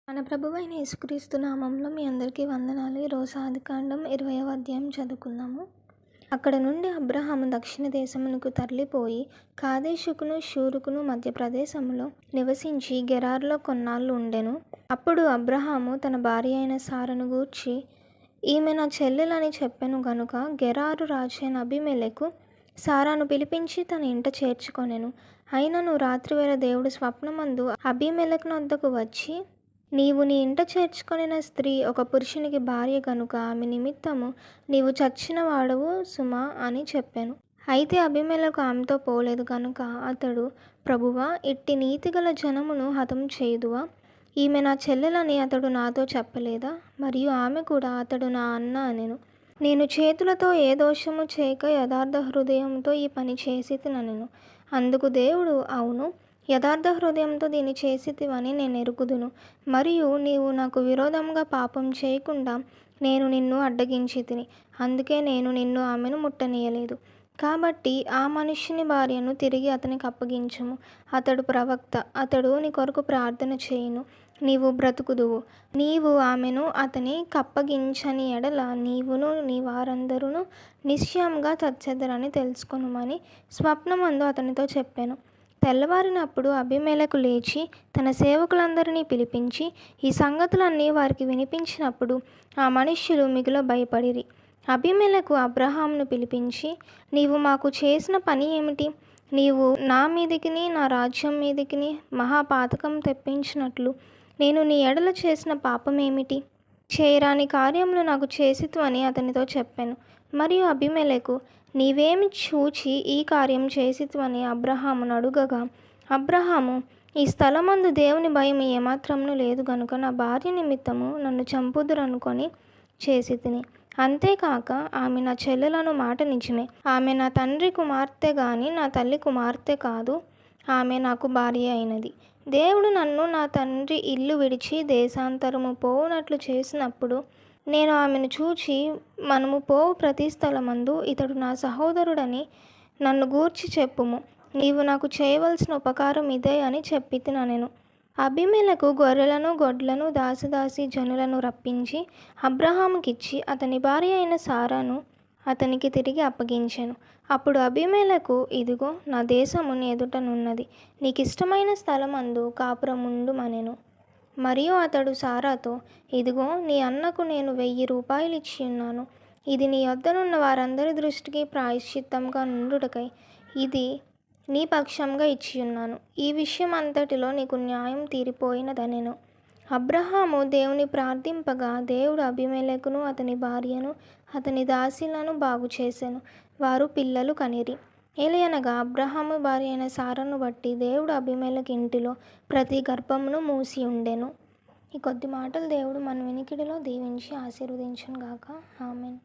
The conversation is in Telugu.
మన ప్రభువైన యేసుక్రీస్తు నామంలో మీ అందరికీ వందనాలు. ఈరోజు ఆదికాండం 20వ అధ్యాయం చదువుకుందాము. అక్కడ నుండి అబ్రహాము దక్షిణ దేశమునకు తరలిపోయి కాదేషుకును షూరుకును మధ్య ప్రదేశంలో నివసించి గెరారులో కొన్నాళ్ళు ఉండెను. అప్పుడు అబ్రహాము తన భార్య అయిన సారను గూర్చి, ఈమె నా చెల్లెలని చెప్పెను గనుక గెరారు రాజైన అబీమెలెకు సారాను పిలిపించి తన ఇంట చేర్చుకొనెను. అయినను రాత్రివేళ దేవుడు స్వప్నమందు అబీమెలెకు నొద్దకు వచ్చి, నీవు నీ ఇంట చేర్చుకొనిన స్త్రీ ఒక పురుషునికి భార్య గనుక ఆమె నిమిత్తము నీవు చచ్చిన వాడవు సుమా అని చెప్పాను. అయితే అబీమెలెకు ఆమెతో పోలేదు గనుక అతడు, ప్రభువా, ఇట్టి నీతిగల జనమును హతం చేయుదువా? ఈమె నా చెల్లెలని అతడు నాతో చెప్పలేదా? మరియు ఆమె కూడా అతడు నా అన్న అనెను. నేను చేతులతో ఏ దోషము చేయక యథార్థ హృదయంతో ఈ పని చేసితినెను. అందుకు దేవుడు, అవును, యథార్థ హృదయంతో దీన్ని చేసితివని నేను ఎరుగుదును. మరియు నీవు నాకు విరోధంగా పాపం చేయకుండా నేను నిన్ను అడ్డగించితిని. అందుకే నేను నిన్ను ఆమెను ముట్టనీయలేదు. కాబట్టి ఆ మనుష్యుని భార్యను తిరిగి అతనికి అప్పగించుము. అతడు ప్రవక్త, అతడు నీ కొరకు ప్రార్థన చేయును, నీవు బ్రతుకుదువు. నీవు ఆమెను అతని కప్పగించని ఎడల నీవును నీ వారందరూ నిశ్చయంగా చచ్చెదరని తెలుసుకొనుమని స్వప్నమందు అతనితో చెప్పాను. తెల్లవారినప్పుడు అబీమెలెకు లేచి తన సేవకులందరినీ పిలిపించి ఈ సంగతులన్నీ వారికి వినిపించినప్పుడు ఆ మనుష్యులు మిగుల భయపడిరి. అబీమెలెకు అబ్రహామును పిలిపించి, నీవు మాకు చేసిన పని ఏమిటి? నీవు నా మీదికిని నా రాజ్యం మీదికిని మహాపాతకం తెప్పించినట్లు నేను నీ ఎడల చేసిన పాపం ఏమిటి? చేయరాని కార్యములు నాకు చేసితువని అతనితో చెప్పాను. మరియు అబీమెలెకు, నీవేమి చూచి ఈ కార్యం చేసితువని అబ్రహామును అడుగగా, అబ్రహాము, ఈ స్థలమందు దేవుని భయం ఏమాత్రమును లేదు గనుక నా భార్య నిమిత్తము నన్ను చంపుదురనుకొని చేసితిని. అంతేకాక ఆమె నా చెల్లెలను మాట నిజమే. ఆమె నా తండ్రి కుమార్తె గాని నా తల్లి కుమార్తె కాదు. ఆమె నాకు భార్య అయినది. దేవుడు నన్ను నా తండ్రి ఇల్లు విడిచి దేశాంతరము పోవునట్లు చేసినప్పుడు నేను ఆమెను చూచి, మనము పోవు ప్రతి స్థలమందు ఇతడు నా సహోదరుడని నన్ను గూర్చి చెప్పుము. నీవు నాకు చేయవలసిన ఉపకారం ఇదే అని చెప్పితినెను. అబీమెలెకు గొర్రెలను గొడ్లను దాసదాసి జనులను రప్పించి అబ్రహాముకిచ్చి అతని భార్య అయిన సారాను అతనికి తిరిగి అప్పగించెను. అప్పుడు అబీమెలెకు, ఇదిగో నా దేశము నీ ఎదుటనున్నది, నీకిష్టమైన స్థలమందు కాపురముండుమనెను. మరియు అతడు సారాతో, ఇదిగో నీ అన్నకు నేను 1000 రూపాయలు ఇచ్చియున్నాను. ఇది నీ యొద్దనున్న వారందరి దృష్టికి ప్రాయశ్చిత్తంగా నుండుటకై ఇది నీ పక్షంగా ఇచ్చియున్నాను. ఈ విషయం అంతటిలో నీకు న్యాయం తీరిపోయినదనెను. అబ్రహాము దేవుని ప్రార్థింపగా దేవుడు అబీమెలెకును అతని భార్యను అతని దాసీలను బాగు చేసెను. వారు పిల్లలు కనిరి. ఏలయనగా అబ్రహాము భార్య అయిన సారాను బట్టి దేవుడు అబీమెలెకు ఇంటిలో ప్రతి గర్భమును మూసి ఉండెను. ఈ కొద్ది మాటలు దేవుడు మన వినికిడిలో దీవించి ఆశీర్వదించును గాక. ఆమెన్.